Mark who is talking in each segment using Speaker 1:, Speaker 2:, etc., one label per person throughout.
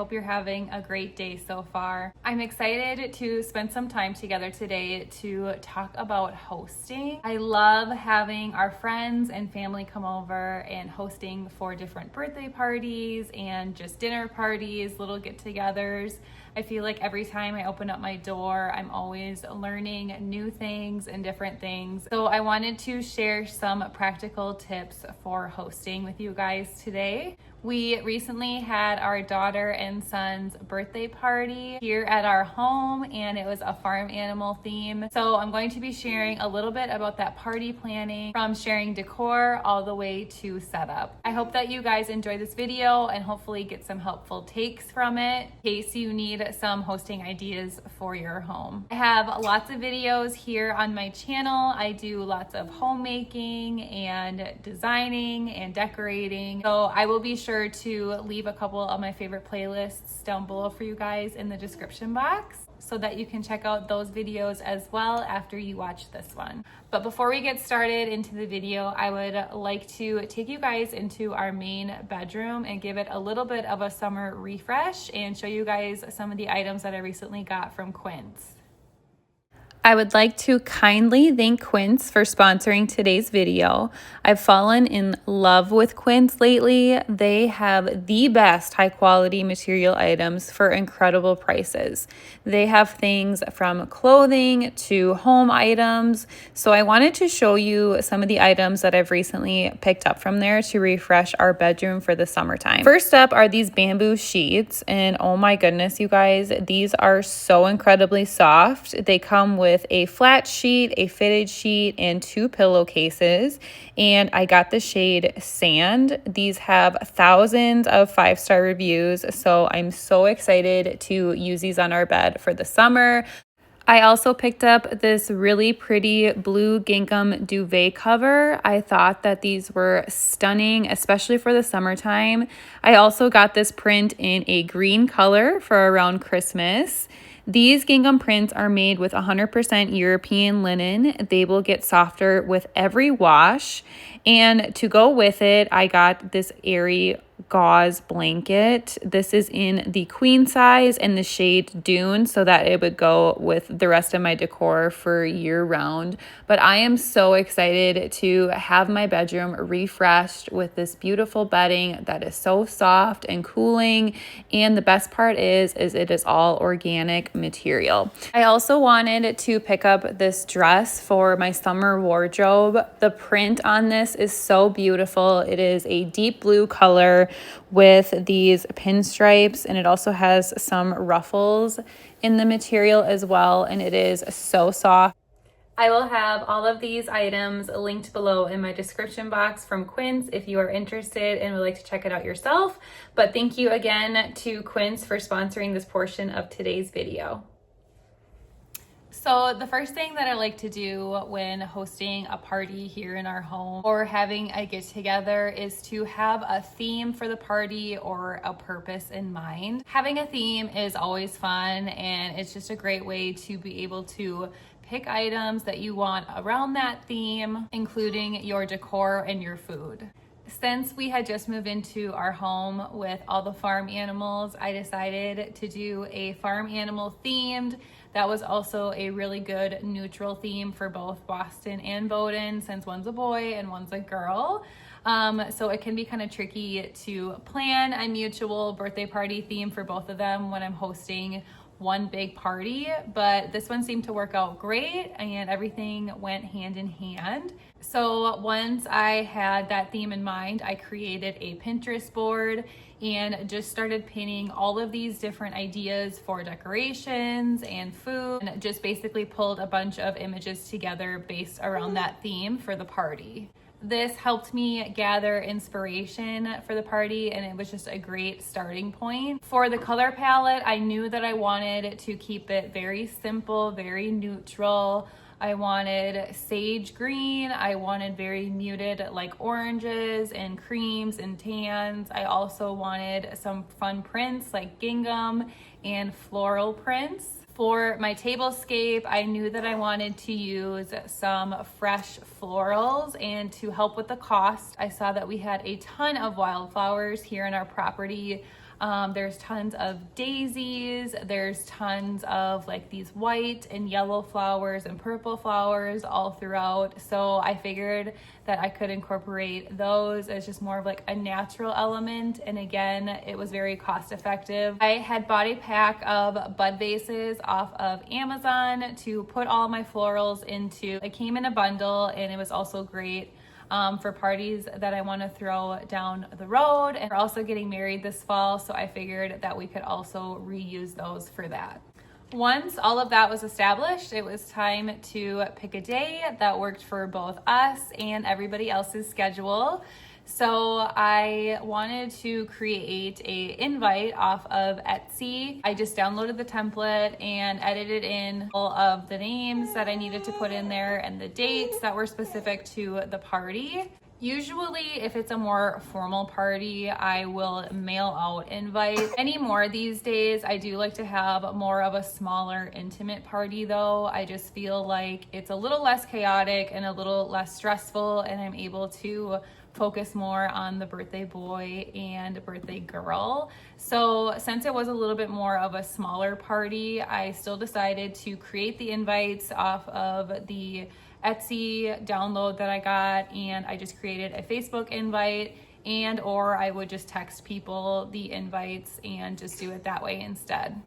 Speaker 1: hope you're having a great day so far. I'm excited to spend some time together today to talk about hosting. I love having our friends and family come over and hosting for different birthday parties and just dinner parties, little get-togethers. I feel like every time I open up my door, I'm always learning new things and different things. So I wanted to share some practical tips for hosting with you guys today. We recently had our daughter and son's birthday party here at our home, and it was a farm animal theme. So I'm going to be sharing a little bit about that party planning, from sharing decor all the way to setup. I hope that you guys enjoy this video and hopefully get some helpful takes from it in case you need some hosting ideas for your home. I have lots of videos here on my channel. I do lots of homemaking and designing and decorating. So I will be sure to leave a couple of my favorite playlists down below for you guys in the description box so that you can check out those videos as well after you watch this one. But before we get started into the video, I would like to take you guys into our main bedroom and give it a little bit of a summer refresh and show you guys some of the items that I recently got from QUINCE. I would like to kindly thank QUINCE for sponsoring today's video. I've fallen in love with QUINCE lately. They have the best high quality material items for incredible prices. They have things from clothing to home items. So I wanted to show you some of the items that I've recently picked up from there to refresh our bedroom for the summertime. First up are these bamboo sheets, and oh my goodness, you guys, these are so incredibly soft. They come with a flat sheet, a fitted sheet, and 2 pillowcases. And I got the shade Sand. These have thousands of 5-star reviews, so I'm so excited to use these on our bed for the summer. I also picked up this really pretty blue gingham duvet cover. I thought that these were stunning, especially for the summertime. I also got this print in a green color for around Christmas. These gingham prints are made with 100% European linen. They will get softer with every wash. And to go with it, I got this airy gauze blanket. This is in the queen size and the shade Dune, so that it would go with the rest of my decor for year round. But I am so excited to have my bedroom refreshed with this beautiful bedding that is so soft and cooling. And the best part is it is all organic material. I also wanted to pick up this dress for my summer wardrobe. The print on this is so beautiful. It is a deep blue color with these pinstripes, and it also has some ruffles in the material as well, and it is so soft. I will have all of these items linked below in my description box from QUINCE if you are interested and would like to check it out yourself. But thank you again to QUINCE for sponsoring this portion of today's video. So the first thing that I like to do when hosting a party here in our home or having a get together is to have a theme for the party or a purpose in mind. Having a theme is always fun, and it's just a great way to be able to pick items that you want around that theme, including your decor and your food. Since we had just moved into our home with all the farm animals, I decided to do a farm animal themed. That was also a really good neutral theme for both Boston and Bowdoin, since one's a boy and one's a girl. So it can be kind of tricky to plan a mutual birthday party theme for both of them when I'm hosting one big party, but this one seemed to work out great and everything went hand in hand. So once I had that theme in mind, I created a Pinterest board and just started pinning all of these different ideas for decorations and food, and just basically pulled a bunch of images together based around that theme for the party. This helped me gather inspiration for the party, and it was just a great starting point. For the color palette, I knew that I wanted to keep it very simple, very neutral. I wanted sage green. I wanted very muted like oranges and creams and tans. I also wanted some fun prints like gingham and floral prints. For my tablescape, I knew that I wanted to use some fresh florals, and to help with the cost, I saw that we had a ton of wildflowers here in our property. There's tons of daisies, there's tons of like these white and yellow flowers and purple flowers all throughout. So I figured that I could incorporate those as just more of like a natural element. And again, it was very cost effective. I had bought a pack of bud vases off of Amazon to put all my florals into. It came in a bundle, and it was also great for parties that I want to throw down the road. And we're also getting married this fall, so I figured that we could also reuse those for that. Once all of that was established, it was time to pick a day that worked for both us and everybody else's schedule. So I wanted to create a invite off of Etsy. I just downloaded the template and edited in all of the names that I needed to put in there and the dates that were specific to the party. Usually, if it's a more formal party, I will mail out invites. Anymore these days, I do like to have more of a smaller, intimate party though. I just feel like it's a little less chaotic and a little less stressful, and I'm able to focus more on the birthday boy and birthday girl. So since it was a little bit more of a smaller party, I still decided to create the invites off of the Etsy download that I got, and I just created a Facebook invite, and or I would just text people the invites and just do it that way instead.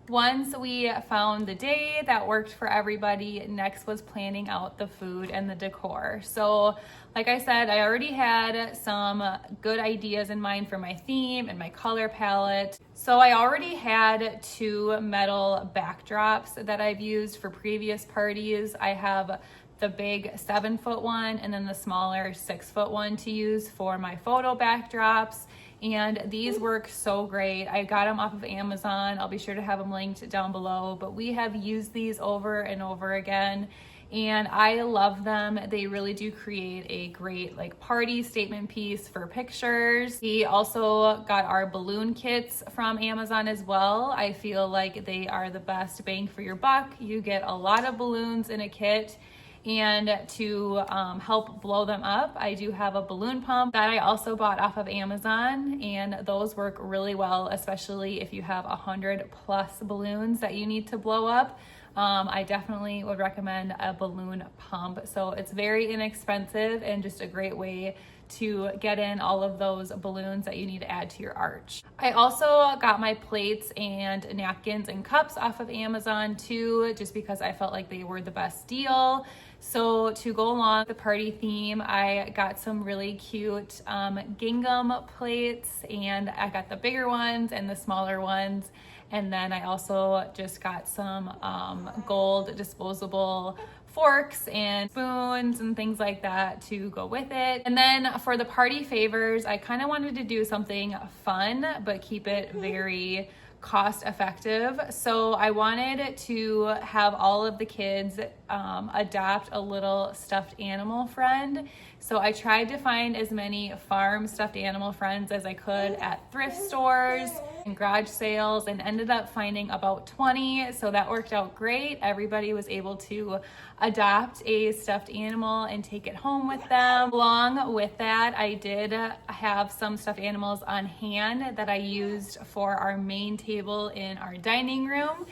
Speaker 1: Once we found the day that worked for everybody, next was planning out the food and the decor. So like I said, I already had some good ideas in mind for my theme and my color palette. So I already had 2 metal backdrops that I've used for previous parties. I have the big 7-foot one and then the smaller 6-foot one to use for my photo backdrops. And these work so great. I got them off of Amazon. I'll be sure to have them linked down below, but we have used these over and over again, and I love them. They really do create a great like party statement piece for pictures. We also got our balloon kits from Amazon as well. I feel like they are the best bang for your buck. You get a lot of balloons in a kit. And to help blow them up, I do have a balloon pump that I also bought off of Amazon, and those work really well, especially if you have 100+ balloons that you need to blow up. I definitely would recommend a balloon pump. So it's very inexpensive and just a great way to get in all of those balloons that you need to add to your arch. I also got my plates and napkins and cups off of Amazon too, just because I felt like they were the best deal. So to go along with the party theme, I got some really cute gingham plates, and I got the bigger ones and the smaller ones. And then I also just got some gold disposable forks and spoons and things like that to go with it. And then for the party favors, I kind of wanted to do something fun but keep it very cost effective. So I wanted to have all of the kids adopt a little stuffed animal friend. So I tried to find as many farm stuffed animal friends as I could at thrift stores and garage sales, and ended up finding about 20. So that worked out great. Everybody was able to adopt a stuffed animal and take it home with them. Along with that, I did have some stuffed animals on hand that I used for our main table in our dining room.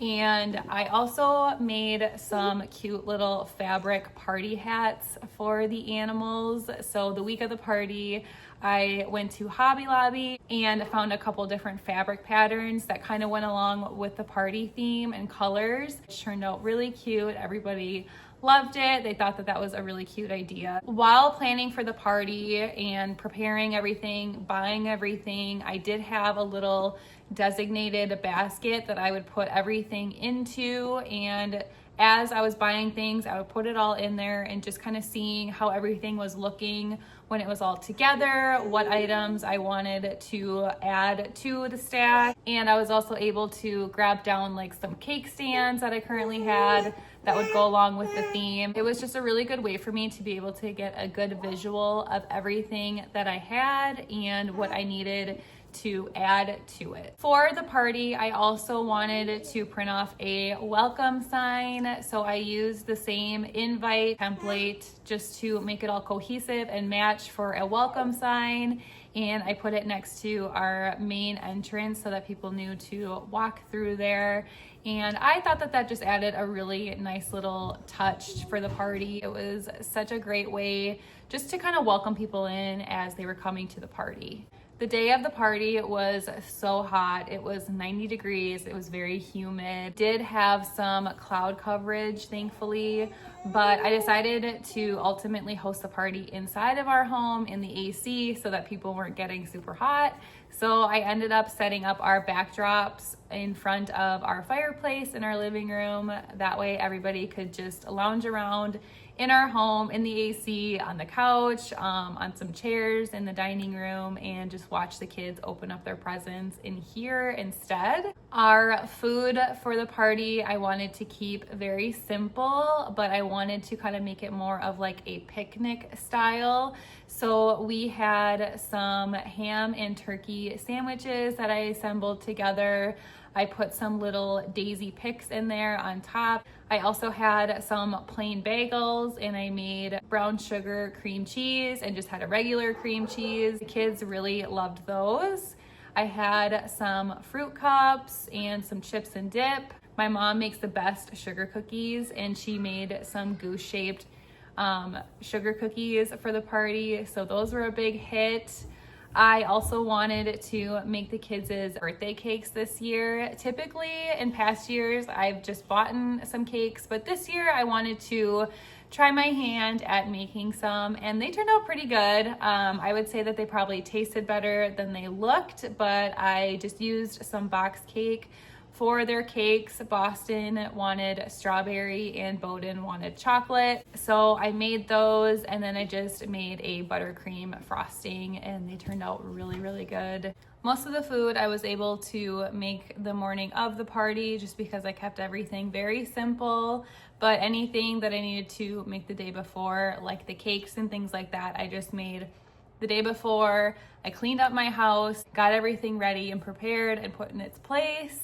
Speaker 1: And I also made some cute little fabric party hats for the animals. So the week of the party, I went to Hobby Lobby and found a couple different fabric patterns that kind of went along with the party theme and colors, which turned out really cute. Everybody loved it. They thought that that was a really cute idea. While planning for the party and preparing everything, buying everything, I did have a little designated basket that I would put everything into, and as I was buying things, I would put it all in there and just kind of seeing how everything was looking when it was all together, what items I wanted to add to the stack. And I was also able to grab down like some cake stands that I currently had that would go along with the theme. It was just a really good way for me to be able to get a good visual of everything that I had and what I needed to add to it. For the party, I also wanted to print off a welcome sign. So I used the same invite template just to make it all cohesive and match for a welcome sign. And I put it next to our main entrance so that people knew to walk through there. And I thought that that just added a really nice little touch for the party. It was such a great way just to kind of welcome people in as they were coming to the party. The day of the party was so hot. It was 90 degrees. It was very humid. Did have some cloud coverage, thankfully, but I decided to ultimately host the party inside of our home in the AC so that people weren't getting super hot. So I ended up setting up our backdrops in front of our fireplace in our living room. That way everybody could just lounge around in our home, in the AC, on the couch, on some chairs in the dining room, and just watch the kids open up their presents in here instead. Our food for the party, I wanted to keep very simple, but I wanted to kind of make it more of like a picnic style. So we had some ham and turkey sandwiches that I assembled together. I put some little daisy picks in there on top. I also had some plain bagels, and I made brown sugar cream cheese and just had a regular cream cheese. The kids really loved those. I had some fruit cups and some chips and dip. My mom makes the best sugar cookies, and she made some goose-shaped sugar cookies for the party, so those were a big hit. I also wanted to make the kids' birthday cakes this year. Typically, in past years, I've just bought some cakes, but this year I wanted to try my hand at making some, and they turned out pretty good. I would say that they probably tasted better than they looked, but I just used some box cake for their cakes. Boston wanted strawberry and Bowden wanted chocolate. So I made those, and then I just made a buttercream frosting, and they turned out really, really good. Most of the food I was able to make the morning of the party just because I kept everything very simple, but anything that I needed to make the day before, like the cakes and things like that, I just made the day before. I cleaned up my house, got everything ready and prepared and put in its place,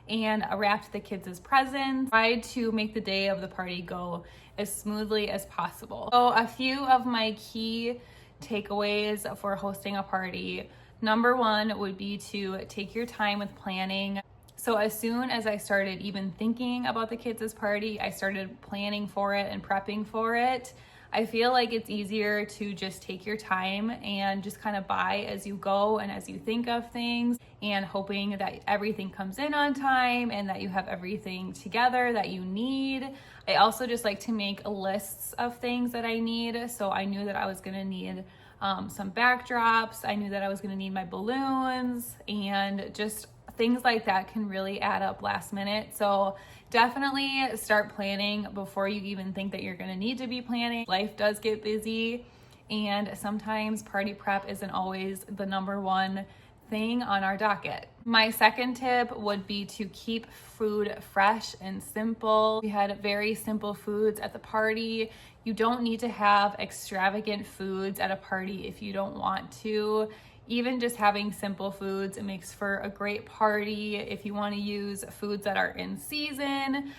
Speaker 1: and wrapped the kids' presents. Tried to make the day of the party go as smoothly as possible. So a few of my key takeaways for hosting a party. Number one would be to take your time with planning. So as soon as I started even thinking about the kids' party, I started planning for it and prepping for it. I feel like it's easier to just take your time and just kind of buy as you go and as you think of things, and hoping that everything comes in on time and that you have everything together that you need. I also just like to make lists of things that I need. So I knew that I was gonna need some backdrops. I knew that I was gonna need my balloons, and just things like that can really add up last minute. So definitely start planning before you even think that you're gonna need to be planning. Life does get busy, and sometimes party prep isn't always the number one thing on our docket. My second tip would be to keep food fresh and simple. We had very simple foods at the party. You don't need to have extravagant foods at a party if you don't want to. Even just having simple foods, it makes for a great party. If you want to use foods that are in season,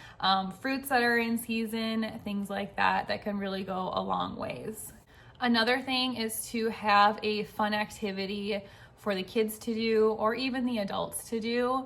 Speaker 1: fruits that are in season, things like that, that can really go a long ways. Another thing is to have a fun activity for the kids to do, or even the adults to do.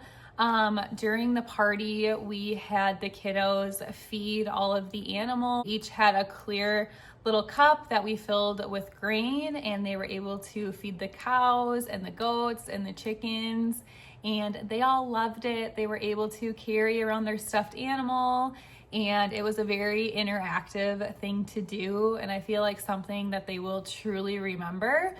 Speaker 1: During the party, we had the kiddos feed all of the animals. Each had a clear little cup that we filled with grain, and they were able to feed the cows and the goats and the chickens, and they all loved it. They were able to carry around their stuffed animal, and it was a very interactive thing to do, and I feel like something that they will truly remember.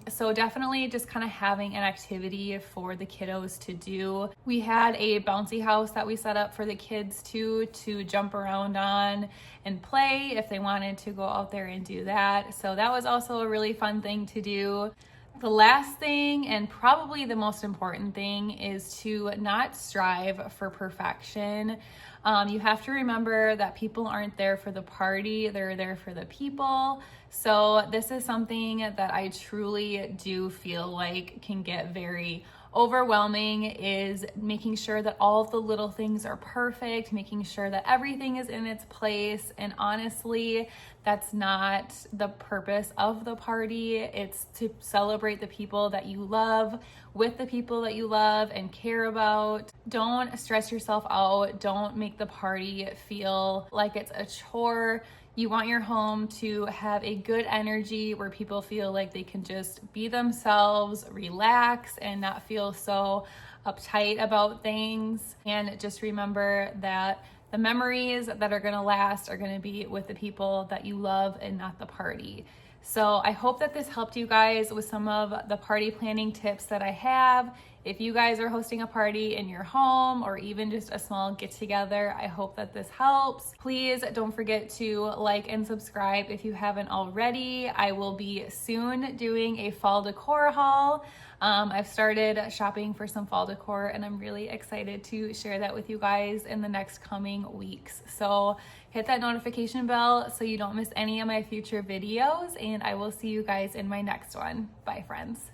Speaker 1: So definitely just kind of having an activity for the kiddos to do. We had a bouncy house that we set up for the kids to jump around on and play if they wanted to go out there and do that. So that was also a really fun thing to do. The last thing, and probably the most important thing, is to not strive for perfection. You have to remember that people aren't there for the party, they're there for the people. So this is something that I truly do feel like can get very overwhelming, is making sure that all of the little things are perfect, making sure that everything is in its place. And honestly, that's not the purpose of the party. It's to celebrate the people that you love with the people that you love and care about. Don't stress yourself out. Don't make the party feel like it's a chore. You want your home to have a good energy where people feel like they can just be themselves, relax, and not feel so uptight about things. And just remember that the memories that are gonna last are gonna be with the people that you love and not the party. So I hope that this helped you guys with some of the party planning tips that I have. If you guys are hosting a party in your home or even just a small get together, I hope that this helps. Please don't forget to like and subscribe if you haven't already. I will be soon doing a fall decor haul. I've started shopping for some fall decor and I'm really excited to share that with you guys in the next coming weeks. So hit that notification bell so you don't miss any of my future videos, and I will see you guys in my next one. Bye, friends.